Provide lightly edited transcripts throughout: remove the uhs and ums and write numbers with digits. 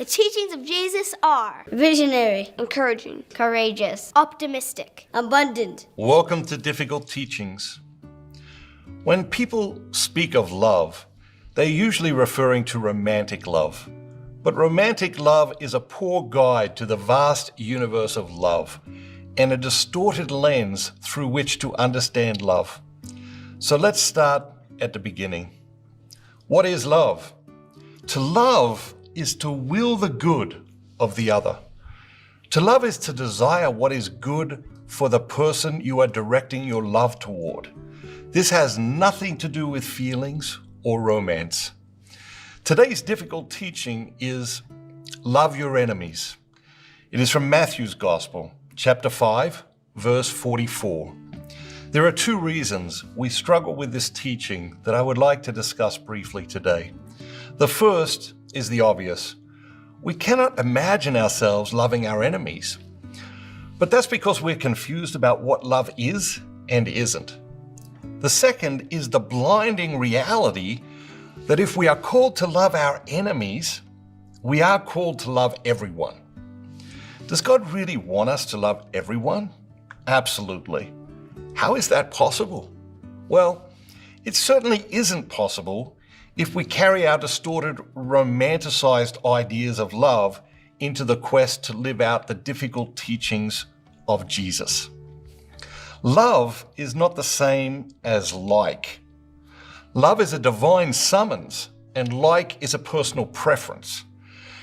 The teachings of Jesus are visionary, encouraging, courageous, optimistic, abundant. Welcome to Difficult Teachings. When people speak of love, they're usually referring to romantic love. But romantic love is a poor guide to the vast universe of love and a distorted lens through which to understand love. So let's start at the beginning. What is love? To love is to will the good of the other. To love is to desire what is good for the person you are directing your love toward. This has nothing to do with feelings or romance. Today's difficult teaching is love your enemies. It is from Matthew's Gospel, chapter 5, verse 44. There are two reasons we struggle with this teaching that I would like to discuss briefly today. The first is the obvious. We cannot imagine ourselves loving our enemies. But that's because we're confused about what love is and isn't. The second is the blinding reality that if we are called to love our enemies, we are called to love everyone. Does God really want us to love everyone? Absolutely. How is that possible? Well, it certainly isn't possible if we carry our distorted, romanticized ideas of love into the quest to live out the difficult teachings of Jesus. Love is not the same as like. Love is a divine summons, and like is a personal preference.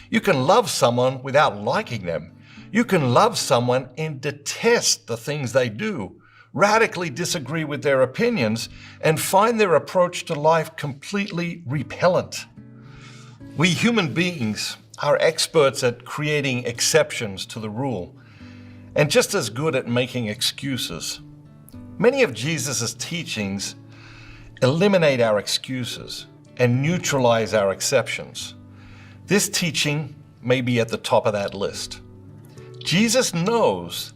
You can love someone without liking them. You can love someone and detest the things they do, radically disagree with their opinions, and find their approach to life completely repellent. We human beings are experts at creating exceptions to the rule, and just as good at making excuses. Many of Jesus' teachings eliminate our excuses and neutralize our exceptions. This teaching may be at the top of that list. Jesus knows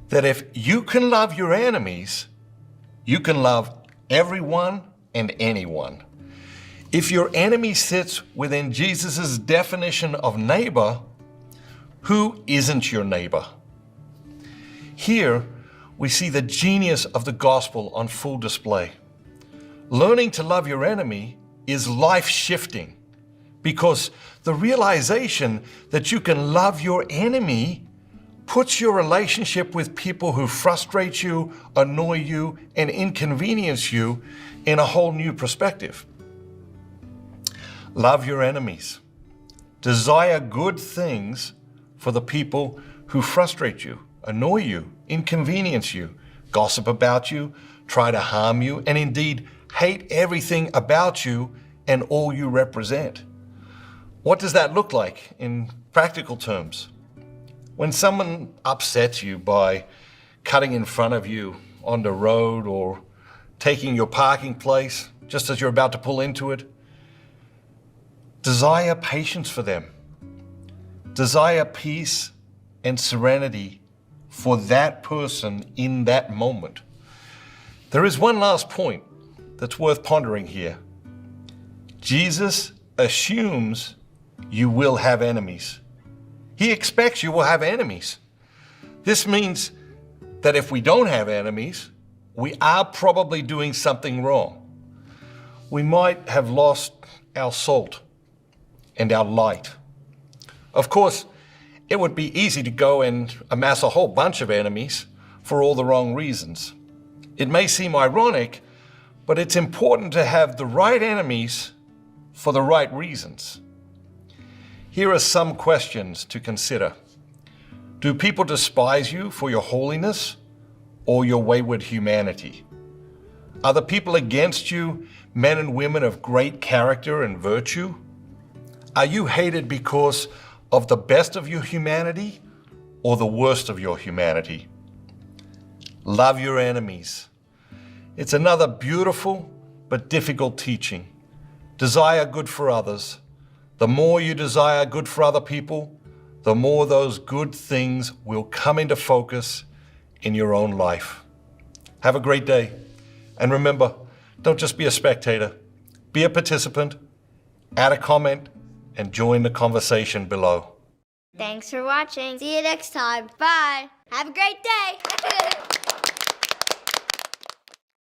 that if you can love your enemies, you can love everyone and anyone. If your enemy sits within Jesus' definition of neighbor, who isn't your neighbor? Here, we see the genius of the gospel on full display. Learning to love your enemy is life-shifting because the realization that you can love your enemy puts your relationship with people who frustrate you, annoy you, and inconvenience you in a whole new perspective. Love your enemies. Desire good things for the people who frustrate you, annoy you, inconvenience you, gossip about you, try to harm you, and indeed hate everything about you and all you represent. What does that look like in practical terms? When someone upsets you by cutting in front of you on the road or taking your parking place just as you're about to pull into it, desire patience for them. Desire peace and serenity for that person in that moment. There is one last point that's worth pondering here. Jesus assumes you will have enemies. He expects you will have enemies. This means that if we don't have enemies, we are probably doing something wrong. We might have lost our salt and our light. Of course, it would be easy to go and amass a whole bunch of enemies for all the wrong reasons. It may seem ironic, but it's important to have the right enemies for the right reasons. Here are some questions to consider. Do people despise you for your holiness or your wayward humanity? Are the people against you men and women of great character and virtue? Are you hated because of the best of your humanity or the worst of your humanity? Love your enemies. It's another beautiful but difficult teaching. Desire good for others. The more you desire good for other people, the more those good things will come into focus in your own life. Have a great day. And remember, don't just be a spectator. Be a participant, add a comment, and join the conversation below. Thanks for watching. See you next time. Bye. Have a great day.